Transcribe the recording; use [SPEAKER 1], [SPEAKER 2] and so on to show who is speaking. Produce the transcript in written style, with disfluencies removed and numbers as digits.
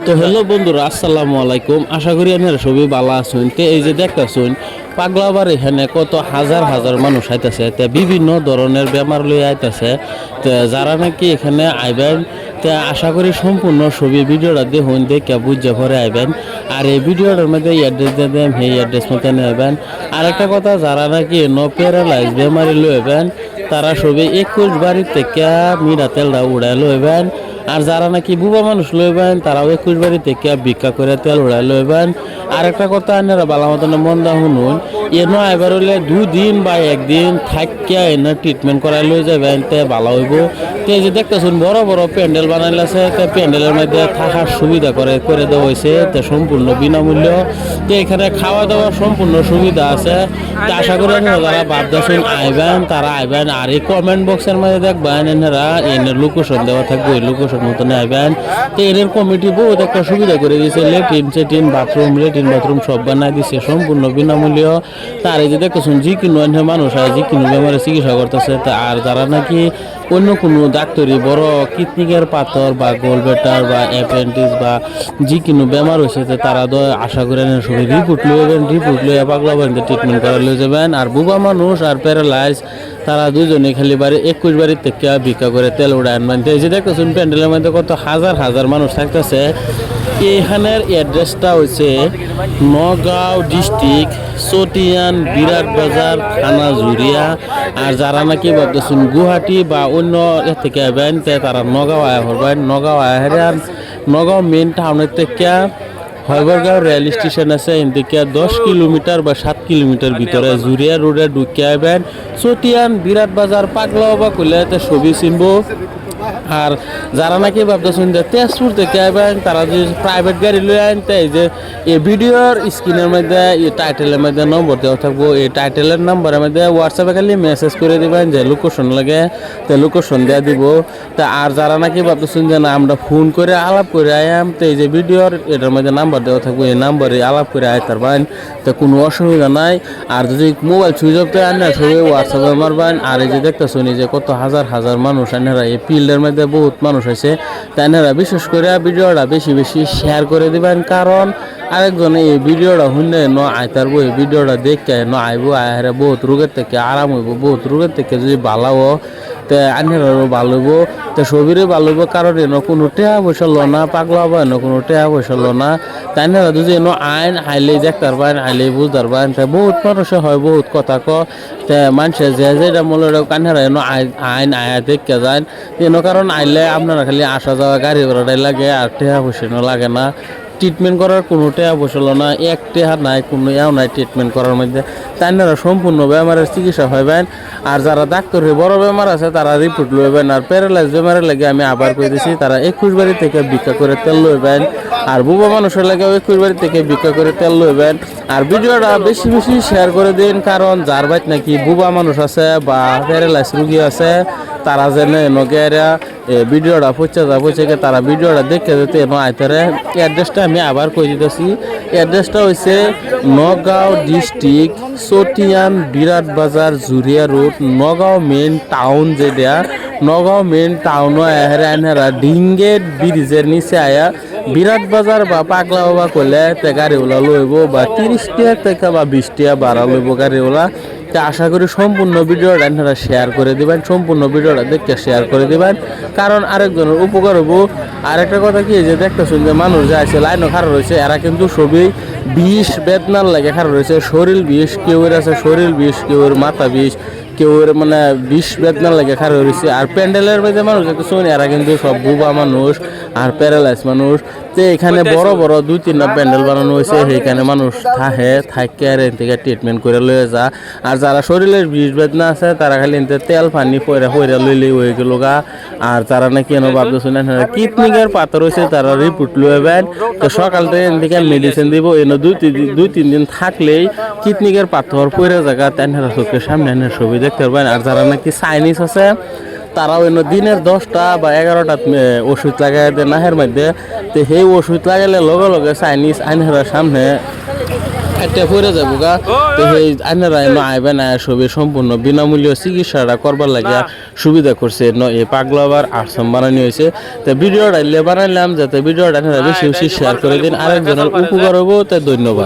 [SPEAKER 1] তো হ্যালো বন্ধুরা, আসসালামু আলাইকুম। আশা করি আপনারা সবাই ভালো আছেন। তো এই যে দেখতেছেন পাগলাবার এখানে কত হাজার হাজার মানুষ আইতেছে, তে বিভিন্ন ধরনের বেমার লইয়া আইতেছে। তো যারা নাকি এখানে আইবেন, তে আশা করি সম্পূর্ণ ছবি ভিডিওটা দেখুন, দেখে বুঝে পরে আইবেন। আর এই ভিডিওটার মধ্যে অ্যাড্রেস দিয়ে দেন, সেই অ্যাড্রেস মতো নেবেন। আর একটা কথা, যারা নাকি প্যারালাইজ বেমারি লইবেন, তারা সবই 21 বাড়ির থেকে মিরা তেলটা উড়াই লইবেন। আর যারা নাকি বুবা মানুষ লইবেন, তারাও 21 বাড়ি থেকে ভিক্ষা করে তেল উড়াই লইবেন। আর একটা কথা, আপনারা বালা মতন মন দা শুনুন, এনো এবার হইলে 2 দিন বা 1 দিন থাকিয়া এনে ট্রিটমেন্ট করাই লই যাবেন, তে ভালো হইব। তো এই যে দেখতেছুন বড় বড় প্যান্ডেল বানাইলাছে, তে প্যান্ডেলের মধ্যে থাকার সুবিধা করে দেওয়া হয়েছে, তে সম্পূর্ণ বিনামূল্য। তো এখানে খাওয়া দাওয়ার সম্পূর্ণ সুবিধা আছে। তো আশা করি আপনারা যারা ভাবতেছেন আইবেন, তারা আইবেন। আর এই কমেন্ট বক্সের মধ্যে দেখবেন এনারা এনের লোকেশন দেওয়া থাকবে, ওই লোকেশন মতন আইবেন। তো এদের কমিটি বহুত একটা সুবিধা করে দিয়েছে, লেট্রিন বাথরুম সব বানাই দিচ্ছে সম্পূর্ণ বিনামূল্য। তার এই যে দেখতেছেন যে কোনো মানুষ হয়, যে কোনো বেমারে চিকিৎসা করতেছে। আর যারা নাকি অন্য কোনো ডাক্তারি বড় কিডনিকের পাথর বা গোলবেটার বা অ্যাপেন্ডিক্স বা যে কোনো বেমার হয়েছে, তারা তো আশা করেন সবাই রিপোর্ট লইবেন, রিপোর্ট লইয়া পাগলা বাড়িতে ট্রিটমেন্ট করা লই যাবেন। আর বুবা মানুষ আর প্যারালাইজ, তারা দুজনে খালি বাড়ি 21 বাড়ির থেকে ভিক্ষা করে তেল উড়ায় আনবেন। এই যে দেখতেছেন প্যান্ডেলের মধ্যে কত হাজার হাজার মানুষ থাকতেছে। এখানের অ্যাড্রেসটা হচ্ছে নগাঁও ডিস্ট্রিক্ট, চটিয়ান বিরাট বাজার, থানা জুরিয়া। আর যারা নাকি ভাবতেছেন গুয়াহাটি বা অন্য এর থেকে আবেন, তারা নগাঁও আয়া হবেন। নগাঁও আয়া নগাঁও মেন টাউনের থেকে হয়বরগাঁও রেল স্টেশন আছে, এদিকে 10 কিলোমিটার বা 7 কিলোমিটার ভিতরে জুরিয়া রোডে ঢুকে আইবেন। চটিয়ান বিরাট বাজার পাগলা বা কইলে ছবি চিনব। আর যারা নাকি ভাবতেছেন যে তেজপুর থেকে আইবেন, তারা যদি প্রাইভেট গাড়ি লই আইন, এই যে এই ভিডিওর স্ক্রিনের মধ্যে এই টাইটেলের মধ্যে নম্বর দেওয়া থাকবো। এই টাইটেলের নম্বরের মধ্যে হোয়াটসঅ্যাপে খালি মেসেজ করে দিবেন যে লোকেশন লাগে, তো লোকেশন দেওয়া দিব। তা আর যারা নাকি ভাবতেছেন যে না আমরা ফোন করে আলাপ করে আয়াম, তো এই যে ভিডিওর এটার মধ্যে নাম্বার দেওয়া থাকবো, এই নাম্বারে আলাপ করে আইতার পারেন, তো কোনো অসুবিধা নাই। আর যদি মোবাইল সুইচ অফ দেয় না, সবাই হোয়াটসঅ্যাপে মারবেন। আর এই যে দেখতেছেন এই যে কত হাজার হাজার মানুষ, আপনারা এই ফিল্ডের মধ্যে বহুত মানুষ আছে, তাই আপনারা বিশেষ করে ভিডিওটা বেশি বেশি শেয়ার করে দিবেন। কারণ আরেকজনে এই ভিডিওটা শুনে আইতার বই, ভিডিওটা দেখে আইব, আয় বহুত রোগের থেকে আরাম হইব, বহুত রোগের থেকে যদি ভালো তে আনেরও ভালো হইব, তো সবিরে ভালো হইব। কারণ এনে কোনো টেহা পয়সা লো না, পাগলা হবো এনে কোনো টেহা পয়সা লো না। তাই না যদি এনে আইন আইলেই দেখতে পারবেন, আইলেই বুঝতে পারবেন। তাই বহুত মানুষে হয় বহুত কথা তে মানুষের যেটা মনে কান্নারা এনে আইন আয়া দেখতে যায় এনে। কারণ আইলে আপনারা খালি আসা যাওয়া গাড়ি ভাড়াটাই লাগে, আর টেহা পয়সা লাগে না। ট্রিটমেন্ট করার কোনো টেহা বসলো না, এক টেহা নাই, কোনো ইয়াও নাই ট্রিটমেন্ট করার মধ্যে। তাই না সম্পূর্ণ বেমারের চিকিৎসা হইবেন। আর যারা ডাক্তার হয়ে বড় বেমার আছে, তারা রিপোর্ট লইবেন। আর প্যারালাইজ বেমারের লাগে আমি আবার কই দিছি, তারা 21 বাড়ি থেকে ভিক্ষা করে তেল লইবেন। আর বুবা মানুষের লাগে 21 বাড়ি থেকে ভিক্ষা করে তেল লইবেন। আর ভিডিওটা বেশি বেশি শেয়ার করে দিন, কারণ যার বাইত নাকি বুবা মানুষ আছে বা প্যারালাইজ রুগী আছে, তারা যেন নগেরা ভিডিওটা পৌঁছে তারা ভিডিওটা দেখে যেতে এনো আইতারে। অ্যাড্রেসটা আমি আবার কই দিতেছি, অ্যাড্রেসটা হচ্ছে নগাঁও ডিস্ট্রিক্ট, চটিয়ান বিরাট বাজার, জুরিয়া রোড, নগাঁও মেন টাউন। যেটা নগাঁও মেন টাউনও আহেরা ডিঙ্গেট ব্রিজের নিচে আয়া বিরাট বাজার বা পাগলা বাবা করলে তে গাড়িওয়ালা লইব, বা 30 টাকা থেকে বা 20 টাকা ভাড়া লইব গাড়িওয়ালা। তা আশা করি সম্পূর্ণ ভিডিওটা আপনারা শেয়ার করে দিবেন, সম্পূর্ণ ভিডিওটা দেখতে শেয়ার করে দিবেন, কারণ আরেকজনের উপকার হবো। আর একটা কথা কি, যে দেখতেছেন যে মানুষ যে আছে লাইনও খারাপ রয়েছে, এরা কিন্তু সবই বিষ বেদনার লাগে খারাপ রয়েছে। শরীর বিষ, কেউর আছে শরীর বিষ, কেউর মাথা বিষ, কেউর মানে বিষ বেদনার লাগে খারাপ রয়েছে। আর প্যান্ডেলের মধ্যে মানুষ দেখতেছেন, এরা কিন্তু সব বুবা মানুষ আর প্যারালাইজ মানুষ। তো এখানে বড় বড় 2-3টা প্যান্ডেল বানানো হয়েছে, সেইখানে মানুষ থাকে আর এখান থেকে ট্রিটমেন্ট করে লয়ে যা। আর যারা শরীরের বিষ বেদনা আছে, তারা খালি তেল পানি পয়রা লইলেই হয়ে গেল গা। আর তারা নাকি এনে ভাবতেছেন কিডনিকের পাথর হয়েছে, তারা রিপোর্ট লইবেন। তো সকাল থেকে এদিকে মেডিসিন দিব, এনে 2-3 দিন থাকলেই কিডনিকের পাথর পয়রা জায়গা তেনারা চোখের সামনে এনে ছবি দেখতে পারবেন। আর যারা নাকি চাইনিজ আছে, তারাও এনে দিনের 10টা বা 11টা ওষুধ লাগাই দেয় নাহের মধ্যে। তো সেই ওষুধ লাগাইলে লগে লগে চাইনিজ আইনহার সামনে একটা পড়ে যাবো গা তো সেই আইনারা এনে আইবে না সবই সম্পূর্ণ বিনামূল্যে চিকিৎসাটা করবার লাগে সুবিধা করছে এই পাগলাবার আশ্রম বানানো হয়েছে তো ভিডিওটা বানাইলাম যাতে ভিডিওটা বেশি বেশি শেয়ার করে দিন আরেকজনের উপকার হবো তাই ধন্যবাদ।